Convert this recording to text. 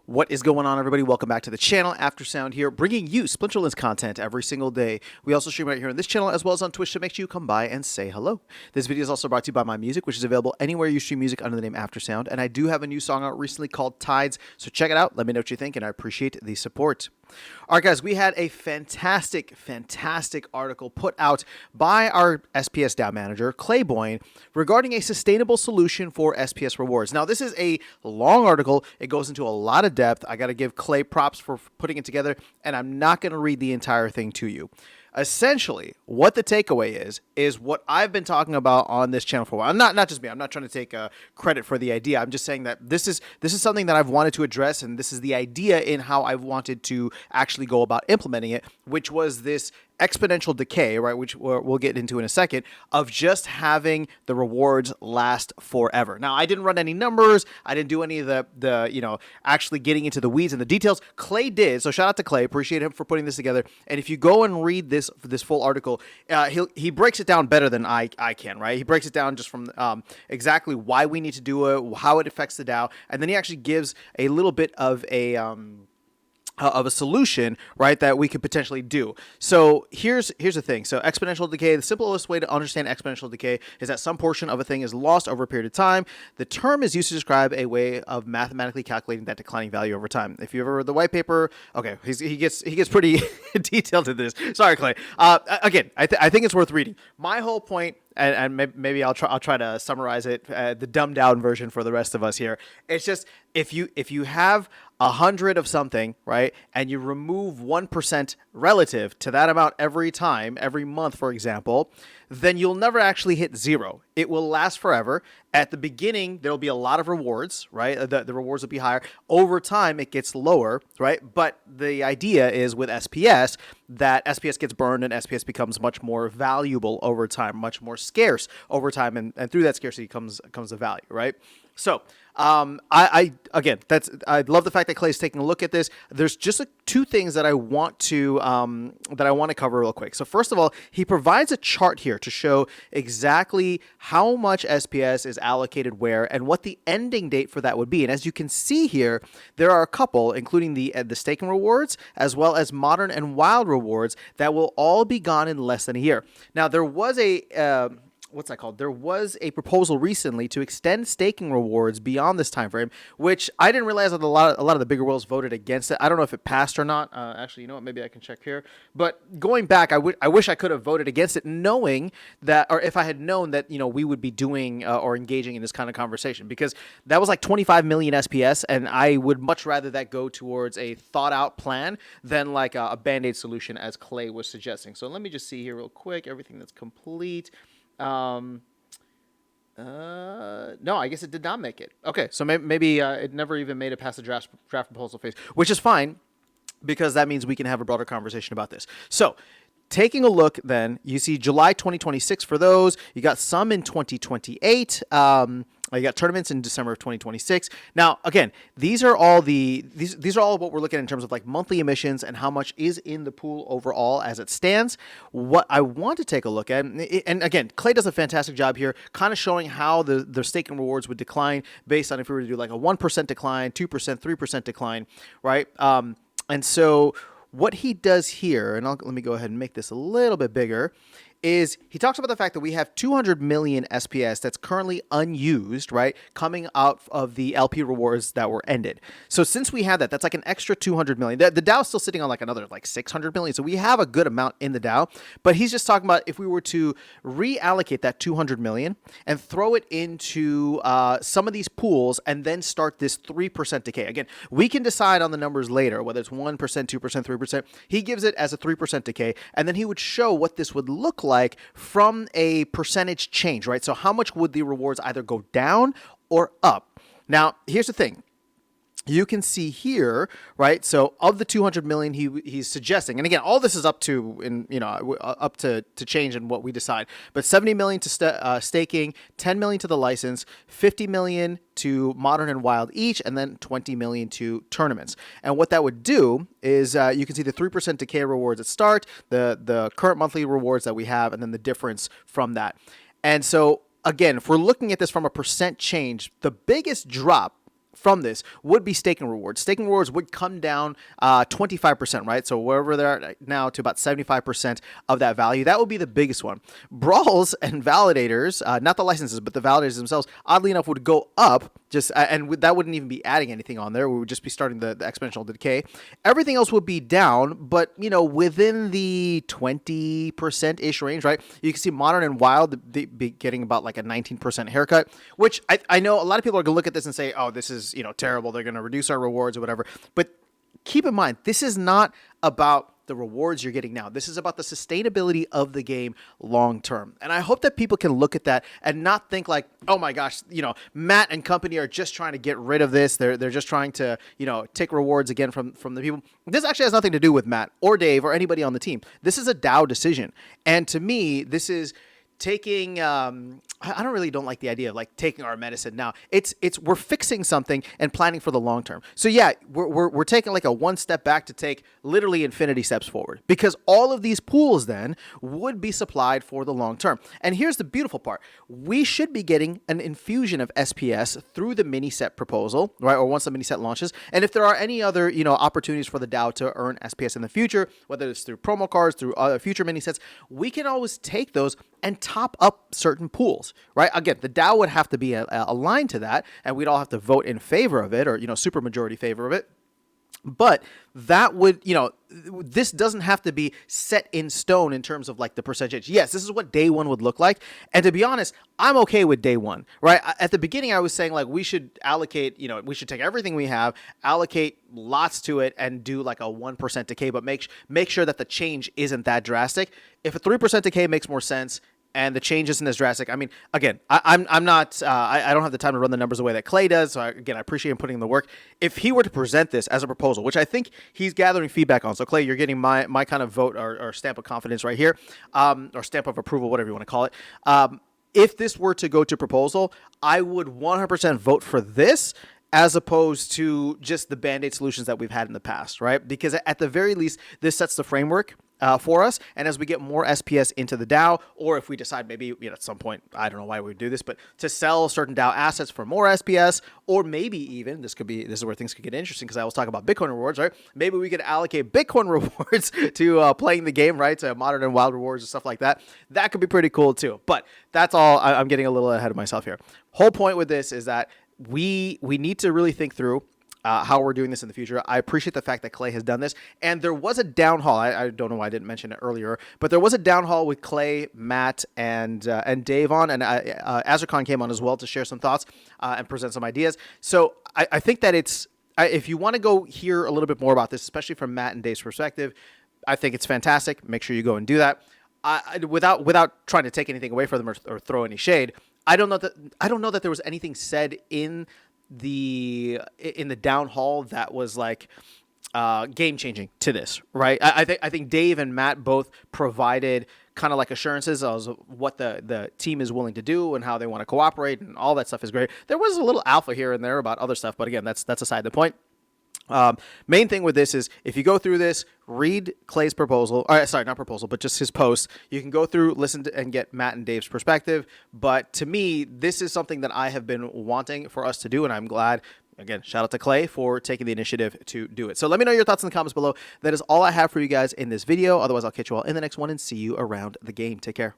What is going on, everybody? Welcome back to the channel. Aftersound here, bringing you Splinterlands content every single day. We also stream right here on this channel as well as on Twitch, so make sure you come by and say hello. This video is also brought to you by my music, which is available anywhere you stream music under the name Aftersound. And I do have a new song out recently called Tides, so check it out. Let me know what you think, and I appreciate the support. All right, guys, we had a fantastic article put out by our SPS DAO manager, Clay Boyne, regarding a sustainable solution for SPS rewards. Now, this is a long article. It goes into a lot of depth. I got to give Clay props for putting it together, and I'm not going to read the entire thing to you. Essentially, what the takeaway is what I've been talking about on this channel for a while. Not just me. I'm not trying to take credit for the idea. I'm just saying that this is something that I've wanted to address, and this is the idea in how I've wanted to actually go about implementing it, which was this exponential decay, right, which we'll get into in a second, of just having the rewards last forever. Now, I didn't run any numbers. I didn't do any of the actually getting into the weeds and the details. Clay did, so shout out to Clay. Appreciate him for putting this together. And if you go and read this full article, he breaks it down better than I can, right? He breaks it down just from exactly why we need to do it, how it affects the DAO, and then he actually gives a little bit of a solution, right, that we could potentially do. So here's the thing. So exponential decay, the simplest way to understand exponential decay is that some portion of a thing is lost over a period of time. The term is used to describe a way of mathematically calculating that declining value over time. If you ever read the white paper, okay, he gets pretty detailed in this. Sorry, Clay. Again, I think it's worth reading. My whole point, and maybe I'll try to summarize it, the dumbed down version for the rest of us here. It's just if you have 100 of something, right, and you remove 1% relative to that amount every time, every month, for example, then you'll never actually hit zero. It will last forever. At the beginning, there'll be a lot of rewards, right? The rewards will be higher. Over time, it gets lower, right? But the idea is with SPS that SPS gets burned and SPS becomes much more valuable over time, much more scarce over time, and through that scarcity comes the value, right? So, I love the fact that Clay's taking a look at this. There's just two things that I want to cover real quick. So first of all, he provides a chart here to show exactly how much SPS is allocated where and what the ending date for that would be. And as you can see here, there are a couple, including the staking rewards as well as modern and wild rewards, that will all be gone in less than a year. Now, there was there was a proposal recently to extend staking rewards beyond this time frame, which I didn't realize that a lot of the bigger whales voted against it. I don't know if it passed or not. Actually, you know what? Maybe I can check here. But going back, I wish I could have voted against it, knowing that, or if I had known that, we would be doing or engaging in this kind of conversation, because that was like 25 million SPS, and I would much rather that go towards a thought-out plan than like a Band-Aid solution, as Clay was suggesting. So let me just see here real quick, everything that's complete. No, I guess it did not make it. Okay, so maybe it never even made it past the draft proposal phase, which is fine, because that means we can have a broader conversation about this. So, taking a look then, you see July 2026 for those. You got some in 2028. You got tournaments in December of 2026. Now, again, these are all these are all what we're looking at in terms of like monthly emissions and how much is in the pool overall as it stands. What I want to take a look at, and again, Clay does a fantastic job here, kind of showing how the staking rewards would decline based on if we were to do like a 1% decline, 2%, 3% decline, right? And so what he does here, and let me go ahead and make this a little bit bigger, is he talks about the fact that we have 200 million SPS that's currently unused, right, coming out of the LP rewards that were ended. So since we have that, that's like an extra 200 million. The DAO is still sitting on like another like 600 million. So we have a good amount in the DAO, but he's just talking about if we were to reallocate that 200 million and throw it into some of these pools and then start this 3% decay. Again, we can decide on the numbers later, whether it's 1%, 2%, 3%. He gives it as a 3% decay, and then he would show what this would look like from a percentage change, right? So how much would the rewards either go down or up? Now, here's the thing. You can see here, right? So of the 200 million he's suggesting, and again, all this is up to up to change in what we decide. But 70 million to staking, 10 million to the license, 50 million to modern and wild each, and then 20 million to tournaments. And what that would do is you can see the 3% decay rewards at start, the current monthly rewards that we have, and then the difference from that. And so again, if we're looking at this from a percent change, the biggest drop from this would be staking rewards. Staking rewards would come down 25%, right? So wherever they're at now to about 75% of that value. That would be the biggest one. Brawls and validators, not the licenses, but the validators themselves, oddly enough, would go up. That wouldn't even be adding anything on there. We would just be starting the exponential decay. Everything else would be down, but within the 20%-ish range, right? You can see Modern and Wild be getting about like a 19% haircut, which I know a lot of people are going to look at this and say, oh, this is terrible. They're going to reduce our rewards or whatever. But keep in mind, this is not about the rewards you're getting now. This is about the sustainability of the game long term. And I hope that people can look at that and not think like, oh my gosh, Matt and company are just trying to get rid of this. They're just trying to, take rewards again from the people. This actually has nothing to do with Matt or Dave or anybody on the team. This is a DAO decision. And to me, this is taking I don't like the idea of like taking our medicine now. It's we're fixing something and planning for the long term. So yeah, we're taking like a one step back to take literally infinity steps forward, because all of these pools then would be supplied for the long term. And here's the beautiful part. We should be getting an infusion of SPS through the mini set proposal, right? Or once the mini set launches. And if there are any other, opportunities for the DAO to earn SPS in the future, whether it's through promo cards, through other future mini sets, we can always take those and top up certain pools, right? Again, the DAO would have to be aligned to that, and we'd all have to vote in favor of it, or, super majority favor of it. But that would, this doesn't have to be set in stone in terms of like the percentage. Yes, this is what day one would look like. And to be honest, I'm okay with day one, right? At the beginning, I was saying like we should allocate, we should take everything we have, allocate lots to it, and do like a 1% decay, but make sure that the change isn't that drastic. If a 3% decay makes more sense, and the change isn't as drastic. I mean, again, I'm not, I don't have the time to run the numbers the way that Clay does. So I appreciate him putting in the work. If he were to present this as a proposal, which I think he's gathering feedback on. So Clay, you're getting my kind of vote or stamp of confidence right here, or stamp of approval, whatever you want to call it. If this were to go to proposal, I would 100% vote for this, as opposed to just the Band-Aid solutions that we've had in the past, right? Because at the very least, this sets the framework for us. And as we get more SPS into the DAO, or if we decide maybe at some point, I don't know why we would do this, but to sell certain DAO assets for more SPS, or maybe even, this is where things could get interesting, because I was talking about Bitcoin rewards, right? Maybe we could allocate Bitcoin rewards to playing the game, right? To Modern and Wild rewards and stuff like that. That could be pretty cool too. But that's all. I'm getting a little ahead of myself here. Whole point with this is that we need to really think through how we're doing this in the future. I appreciate the fact that Clay has done this. And there was a down haul. I don't know why I didn't mention it earlier, but there was a down haul with Clay, Matt, and Dave on, and Azarcon came on as well to share some thoughts and present some ideas. So I think that if you want to go hear a little bit more about this, especially from Matt and Dave's perspective, I think it's fantastic. Make sure you go and do that. Without trying to take anything away from them or throw any shade, I don't know that there was anything said in the down hall that was like game changing to this, right? I think Dave and Matt both provided kind of like assurances of what the team is willing to do and how they want to cooperate, and all that stuff is great. There was a little alpha here and there about other stuff, but again, that's aside the point. Main thing with this is if you go through this, read Clay's proposal, or sorry, not proposal, but just his post. You can go through, listen to, and get Matt and Dave's perspective. But to me, this is something that I have been wanting for us to do, and I'm glad. Again, shout out to Clay for taking the initiative to do it. So let me know your thoughts in the comments below. That is all I have for you guys in this video. Otherwise, I'll catch you all in the next one and see you around the game. Take care.